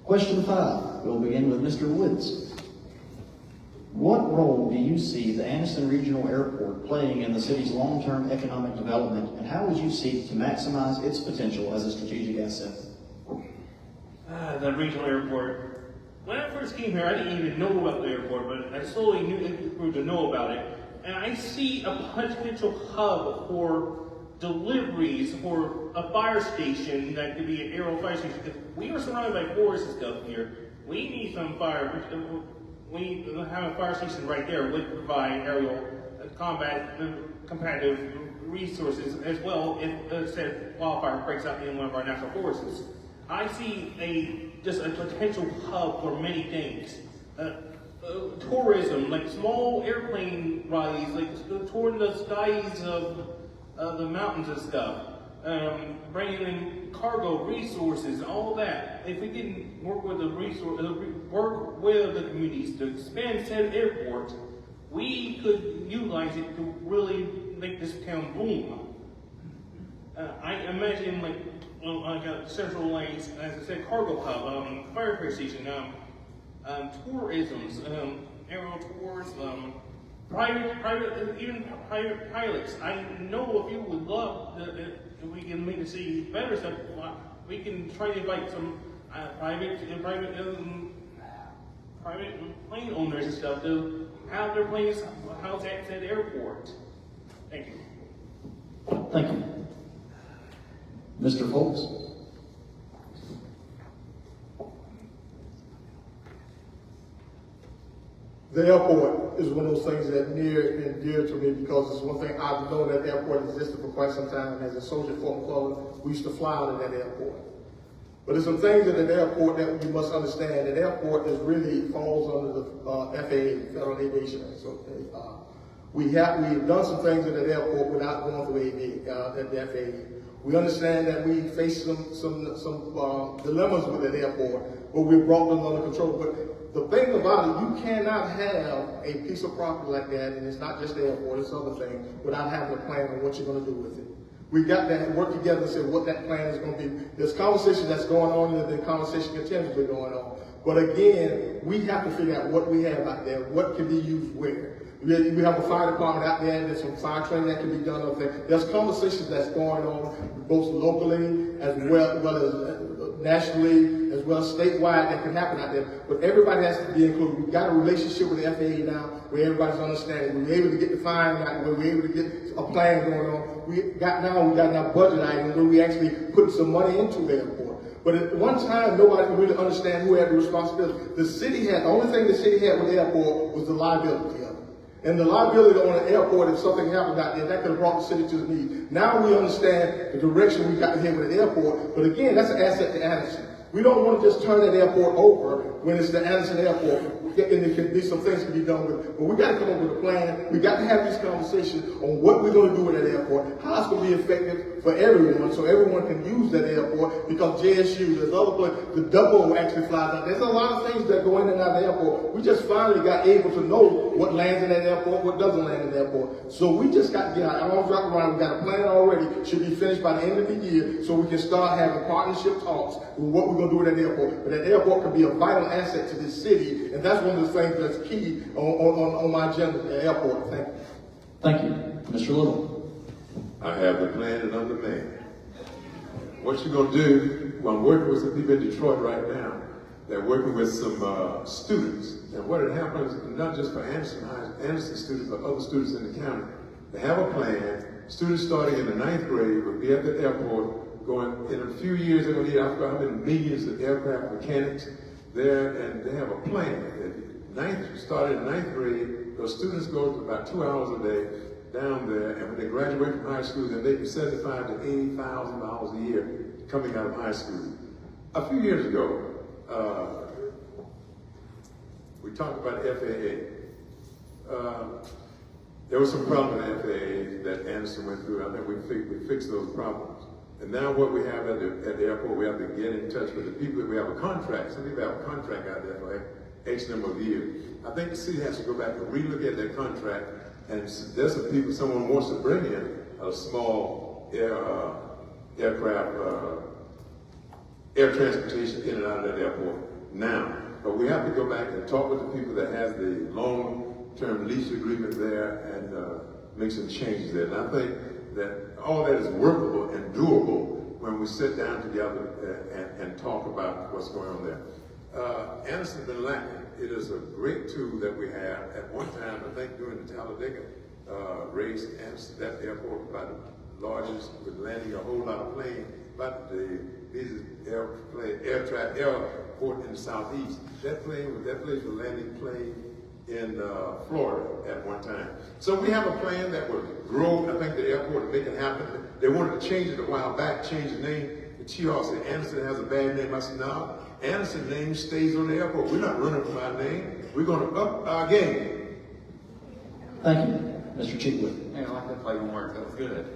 Question 5, we'll begin with Mr. Woods. What role do you see the Anniston Regional Airport playing in the city's long-term economic development, and how would you seek to maximize its potential as a strategic asset? The regional airport. When I first came here, I didn't even know about the airport, but I slowly grew to know about it. And I see a potential hub for deliveries for a fire station that could be an aerial fire station. Because we are surrounded by forests and stuff here. We need some fire. We have a fire station right there would provide aerial combat competitive resources as well if said wildfire breaks out in one of our national forests. I see just a potential hub for many things. Tourism, like small airplane rides, like touring the skies of the mountains and stuff. Bringing in cargo resources, all that. If we can work with work with the communities to expand said airport, we could utilize it to really make this town boom. I imagine like central lanes, as I said, cargo hub, fire station, tourism, aerial tours, even private pilots. I know if you would love if we can make the city better stuff, we can try to invite some private plane owners and stuff to have their planes housed at the airport. Thank you. Thank you. Mr. Foltz? The airport is one of those things that near and dear to me because it's one thing I've known that airport existed for quite some time. As a soldier for McClellan, we used to fly out of that airport. But there's some things at an airport that you must understand. That airport is really falls under the FAA, Federal Aviation Administration. We've done some things at that airport without going through the FAA. We understand that we face some dilemmas with that airport, but we brought them under control. But the thing about it, you cannot have a piece of property like that, and it's not just the airport, it's other things, without having a plan on what you're going to do with it. We got to work together and say what that plan is going to be. There's conversation that's going on, and the conversation continuously going on. But again, we have to figure out what we have out there, what can be used where. We have a fire department out there, there's some fire training that can be done up there. There's conversations that's going on both locally as well as nationally, as well as statewide that can happen out there. But everybody has to be included. We've got a relationship with the FAA now where everybody's understanding. We're able to get the fine out, where we're able to get a plan going on. We got now budget items where we actually put some money into the airport. But at one time, nobody could really understand who had the responsibility. The only thing the city had with the airport was the liability of it. And the liability on the airport, if something happened out there, that could have brought the city to the knees. Now we understand the direction we got to head with the airport. But again, that's an asset to Anniston. We don't want to just turn that airport over when it's the Anniston airport. And there can be some things to be done with it. But we got to come up with a plan. We got to have these conversations on what we're going to do with that airport, how it's going to be effective for everyone, so everyone can use that airport. Because JSU, there's other places, the double actually flies out. There's a lot of things that go in and out of the airport. We just finally got able to know what lands in that airport, what doesn't land in the airport. So we just got to get our arms wrapped around. We got a plan already. Should be finished by the end of the year, so we can start having partnership talks with what we're going to do with that airport. But that airport can be a vital asset to this city, and that's one of the things that's key on my agenda, the airport. Thank you. Thank you. Mr. Little? I have the plan and I'm the man. What you're going to do, well, I'm working with some people in Detroit right now. They're working with some students. And what had happened is not just for Anniston students, but other students in the county. They have a plan. Students starting in the 9th grade will be at the airport going, in a few years, they're going to need, I forgot how many millions of aircraft mechanics there, and they have a plan. Started in 9th grade, those students go to about 2 hours a day down there, and when they graduate from high school, they're making $75,000 to $80,000 a year coming out of high school. A few years ago, we talked about FAA. There was some problem with FAA that Anniston went through. I think we fixed those problems. And now what we have at the airport, we have to get in touch with the people. We have a contract. Some people have a contract out there for X number of years. I think the city has to go back and relook at their contract, and there's some people, someone wants to bring in a small aircraft, air transportation in and out of that airport. now. But we have to go back and talk with the people that has the long-term lease agreement there and make some changes there. And I think that all that is workable and doable when we sit down together and talk about what's going on there. Anderson been lacking. It is a great tool that we have. At one time, I think during the Talladega race, Anderson, that airport was about the largest, with landing a whole lot of planes, about the busiest airport in the southeast. That place was landing plane in Florida at one time. So we have a plan that would grow, I think, the airport and make it happen. They wanted to change it a while back, change the name. The chief said, Anderson has a bad name. I said, no, Anderson name stays on the airport. We're not running from our name. We're going to up our game. Thank you. Mr. Chigwood. Man, I like that play on words. That was good.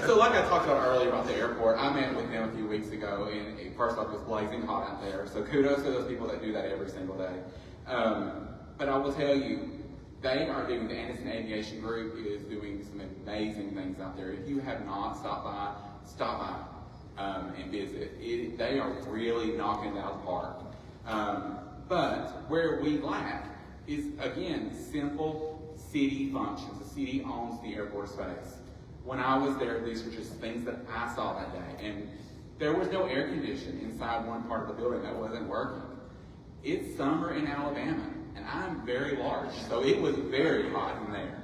So like I talked about earlier about the airport, I met with them a few weeks ago, and first off, it was blazing hot out there. So kudos to those people that do that every single day. But I will tell you, they are doing, the Anderson Aviation Group is doing some amazing things out there. If you have not stopped by, stop by and visit. They are really knocking it out of the park. But where we lack is, again, simple city functions. The city owns the airport space. When I was there, these were just things that I saw that day. And there was no air conditioning inside one part of the building that wasn't working. It's summer in Alabama, and I'm very large, so it was very hot in there.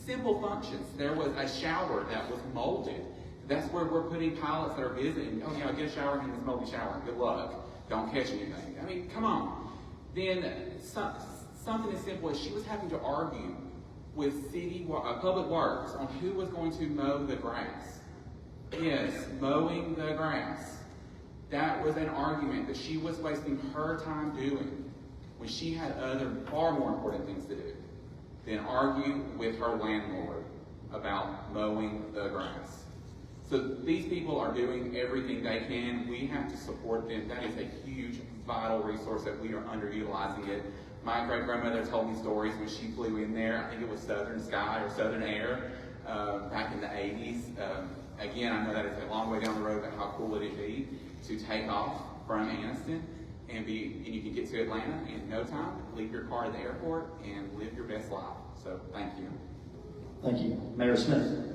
Simple functions. There was a shower that was molded. That's where we're putting pilots that are visiting. Oh, yeah, get a shower in this moldy shower. Good luck. Don't catch anything. I mean, come on. Then something as simple as she was having to argue with Public Works on who was going to mow the grass. Yes, mowing the grass. That was an argument that she was wasting her time doing when she had other far more important things to do than argue with her landlord about mowing the grass. So these people are doing everything they can. We have to support them. That is a huge, vital resource that we are underutilizing it. My great-grandmother told me stories when she flew in there. I think it was Southern Sky or Southern Air back in the 80s. Again, I know that it's a long way down the road, but how cool would it be to take off from Anniston and you can get to Atlanta in no time, leave your car at the airport, and live your best life. So thank you. Thank you. Mayor Smith.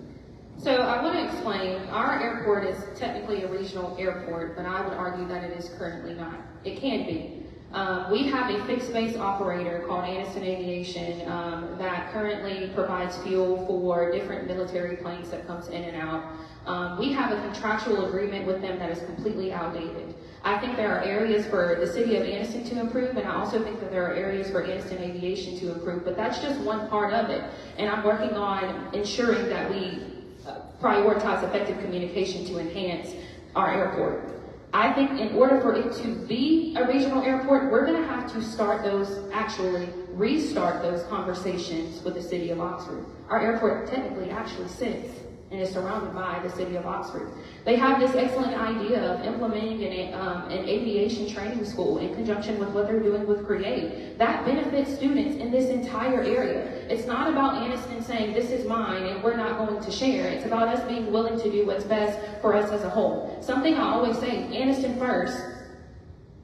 So I want to explain, our airport is technically a regional airport, but I would argue that it is currently not. It can be. We have a fixed base operator called Anderson Aviation that currently provides fuel for different military planes that comes in and out. We have a contractual agreement with them that is completely outdated. I think there are areas for the city of Anniston to improve, and I also think that there are areas for Anniston Aviation to improve, but that's just one part of it. And I'm working on ensuring that we prioritize effective communication to enhance our airport. I think in order for it to be a regional airport, we're going to have to restart those conversations with the city of Oxford. Our airport technically actually sits and is surrounded by the city of Oxford. They have this excellent idea of implementing an aviation training school in conjunction with what they're doing with CREATE. That benefits students in this entire area. It's not about Anniston saying this is mine and we're not going to share. It's about us being willing to do what's best for us as a whole. Something I always say, Anniston first,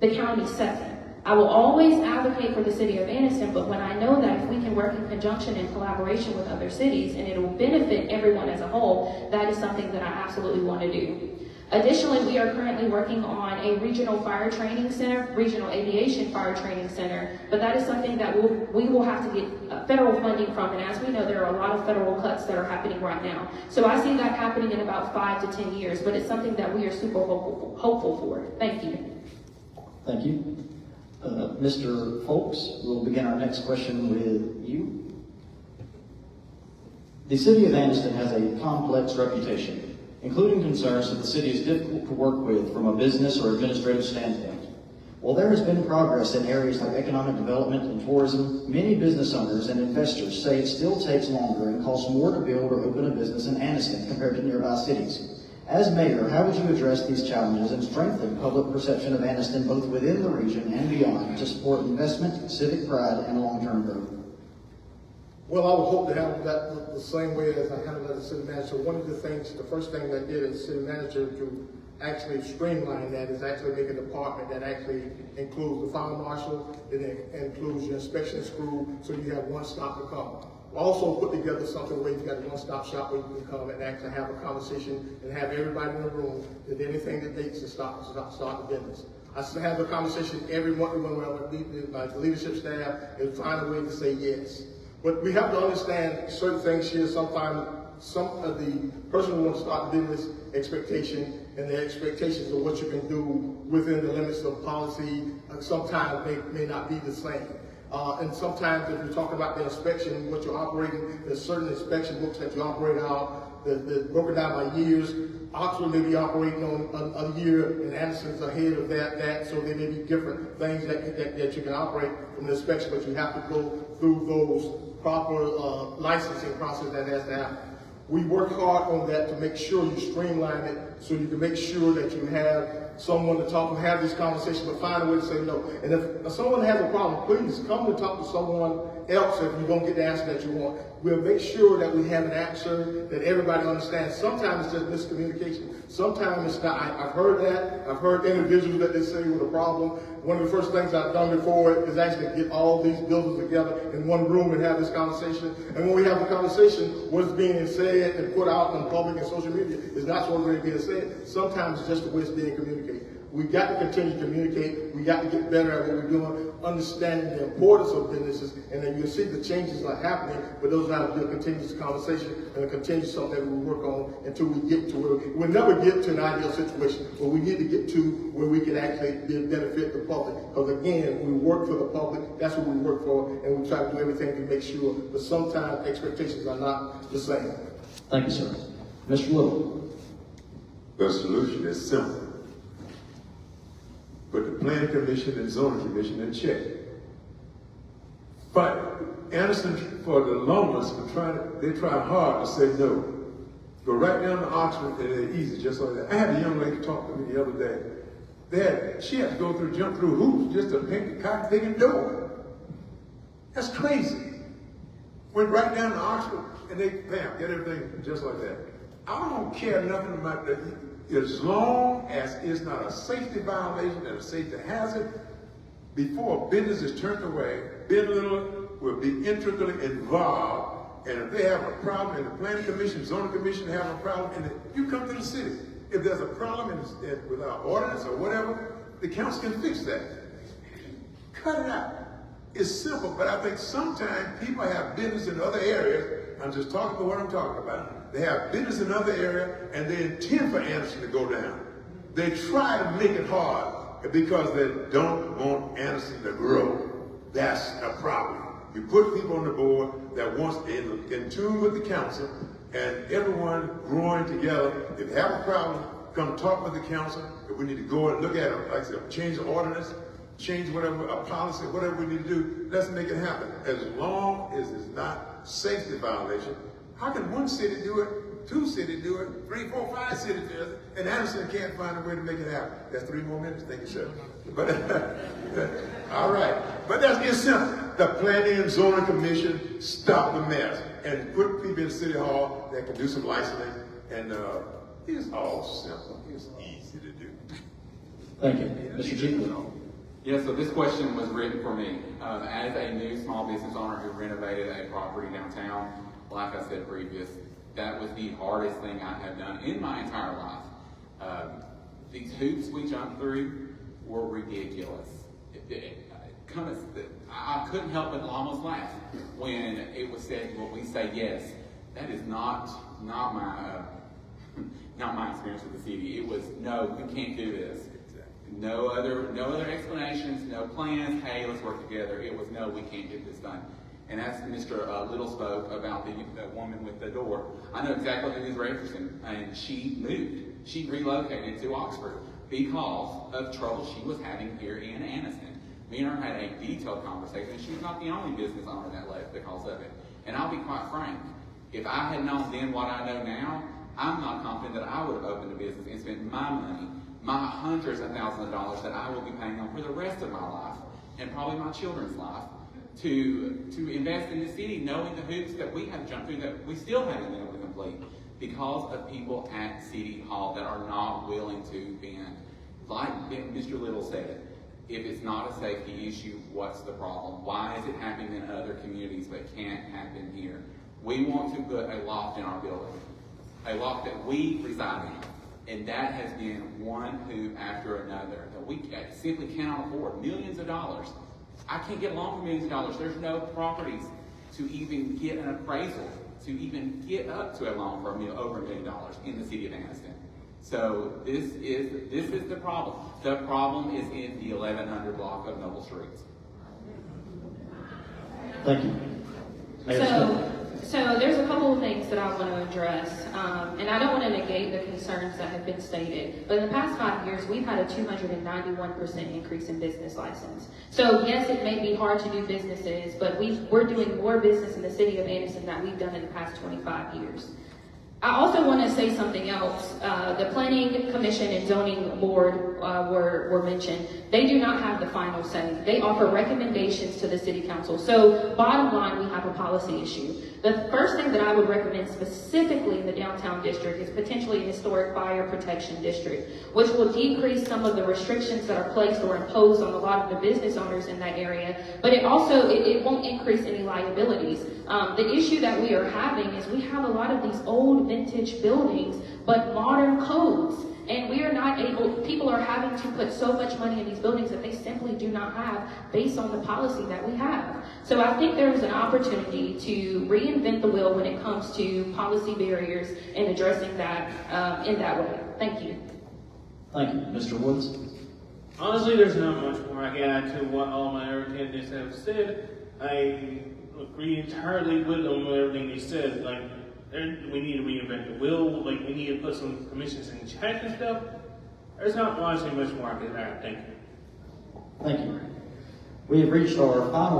the county second. I will always advocate for the city of Anniston, but when I know that if we can work in conjunction and collaboration with other cities and it will benefit everyone as a whole, that is something that I absolutely want to do. Additionally, we are currently working on a regional fire training center, regional aviation fire training center, but that is something that we will have to get federal funding from, and as we know, there are a lot of federal cuts that are happening right now. So I see that happening in about 5 to 10 years, but it's something that we are super hopeful for. Thank you. Thank you. Mr. Folks, we'll begin our next question with you. The city of Anniston has a complex reputation, including concerns that the city is difficult to work with from a business or administrative standpoint. While there has been progress in areas like economic development and tourism, many business owners and investors say it still takes longer and costs more to build or open a business in Anniston compared to nearby cities. As mayor, how would you address these challenges and strengthen public perception of Anniston both within the region and beyond to support investment, civic pride, and long-term growth? Well, I would hope to handle that the same way as I handled it as city manager. One of the things, the first thing that I did as city manager to actually streamline that, is actually make a department that actually includes the fire marshal, it includes your inspection crew, so you have one stop to come. Also put together something where you got a one-stop shop where you can come and actually have a conversation and have everybody in the room that anything that needs to start the business. I still have a conversation every month when we're with the leadership staff and find a way to say yes. But we have to understand certain things here. Sometimes some of the person who wants to start the business expectation and their expectations of what you can do within the limits of policy sometimes may not be the same. And sometimes if you're talking about the inspection, what you're operating, there's certain inspection books that you operate out, they're broken down by years. Oxford may be operating on a year and Anderson's ahead of that, so there may be different things that you can operate from the inspection, but you have to go through those proper licensing process that has to happen. We work hard on that to make sure you streamline it so you can make sure that you have someone to talk and have this conversation, but find a way to say no. And if someone has a problem, please come and talk to someone else if you don't get the answer that you want. We'll make sure that we have an answer that everybody understands. Sometimes it's just miscommunication. Sometimes it's not. I've heard that. I've heard individuals that they say with a problem. One of the first things I've done before is actually get all these buildings together in one room and have this conversation. And when we have the conversation, what's being said and put out in public and social media is not what's really being said. Sometimes it's just the way it's being communicated. We got to continue to communicate. We got to get better at what we're doing, understanding the importance of businesses, and then you'll see the changes are happening, but those have to be a continuous conversation and a continuous something that we work on until we get to where we'll never get to an ideal situation, but we need to get to where we can actually benefit the public. Because again, we work for the public, that's what we work for, and we try to do everything to make sure, but sometimes expectations are not the same. Thank you, sir. Mr. Little. The solution is simple. Put the Planning Commission and Zoning Commission in check. But Anderson, for the longest, they try hard to say no. Go right down to Oxford and they're easy, just like that. I had a young lady talk to me the other day. She had to jump through hoops just to paint the cotton picking door. That's crazy. Went right down to Oxford and they, bam, get everything just like that. I don't care nothing about that. As long as it's not a safety violation and a safety hazard, before a business is turned away, Ben Little will be intricately involved. And if they have a problem, and the Planning Commission, Zoning Commission have a problem, and you come to the city. If there's a problem with our ordinance or whatever, the council can fix that. Cut it out. It's simple, but I think sometimes people have business in other areas. I'm just talking about what I'm talking about. They have business in other areas, and they intend for Anderson to go down. They try to make it hard because they don't want Anderson to grow. That's a problem. You put people on the board that wants in tune with the council, and everyone growing together. If you have a problem, come talk with the council. If we need to go and look at it, like I said, change the ordinance, change whatever, a policy, whatever we need to do, let's make it happen. As long as it's not safety violation. How can one city do it, 2 cities do it, 3, 4, 5 cities do it, and Anderson can't find a way to make it happen? That's 3 more minutes, thank you, sir. But, all right, but it's simple. The Planning and Zoning Commission stop the mess and put people in City Hall that can do some licensing, and it's all simple. It's easy to do. Thank you. Mr. Jenkins. Yeah, so this question was written for me. As a new small business owner who renovated a property downtown, like I said previous, that was the hardest thing I have done in my entire life. These hoops we jumped through were ridiculous. I couldn't help but almost laugh when it was said, well, we say yes. That is not my experience with the city. It was, no, we can't do this. No other explanations, no plans. Hey, let's work together. It was, no, we can't get this done. And as Mr. Little spoke about the woman with the door, I know exactly who is referencing, and she moved. She relocated to Oxford because of trouble she was having here in Anniston. Me and her had a detailed conversation, and she's not the only business owner that left because of it. And I'll be quite frank, if I had known then what I know now, I'm not confident that I would have opened a business and spent my money, my hundreds of thousands of dollars that I will be paying on for the rest of my life, and probably my children's life, to invest in the city, knowing the hoops that we have jumped through that we still haven't been able to complete. because of people at City Hall that are not willing to bend. Like Mr. Little said, if it's not a safety issue, what's the problem? Why is it happening in other communities but can't happen here? We want to put a loft in our building, a loft that we reside in, and that has been one hoop after another that we simply cannot afford. Millions of dollars. I can't get a loan for millions of dollars. There's no properties to even get an appraisal, to even get up to a loan for over $1 million in the city of Anniston. So this is the problem. The problem is in the 1100 block of Noble Streets. Thank you. Mayor Smith. So there's a couple of things that I want to address, and I don't want to negate the concerns that have been stated, but in the past 5 years, we've had a 291% increase in business license. So yes, it may be hard to do businesses, but we're doing more business in the city of Anniston than we've done in the past 25 years. I also want to say something else. The Planning Commission and Zoning Board were mentioned. They do not have the final say. They offer recommendations to the City Council. So bottom line, we have a policy issue. The first thing that I would recommend specifically in the downtown district is potentially a historic fire protection district, which will decrease some of the restrictions that are placed or imposed on a lot of the business owners in that area, but it won't increase any liabilities. The issue that we are having is we have a lot of these old vintage buildings, but modern codes. And we are not able, people are having to put so much money in these buildings that they simply do not have based on the policy that we have. So I think there is an opportunity to reinvent the wheel when it comes to policy barriers and addressing that in that way. Thank you. Thank you. Mr. Woods? Honestly, there's not much more I can add to what all my other candidates have said. I agree entirely with them on everything they said. Like, we need to reinvent the wheel. Like, we need to put some commissions in check and stuff. There's not honestly much more I can add. Thank you. Thank you. We have reached our final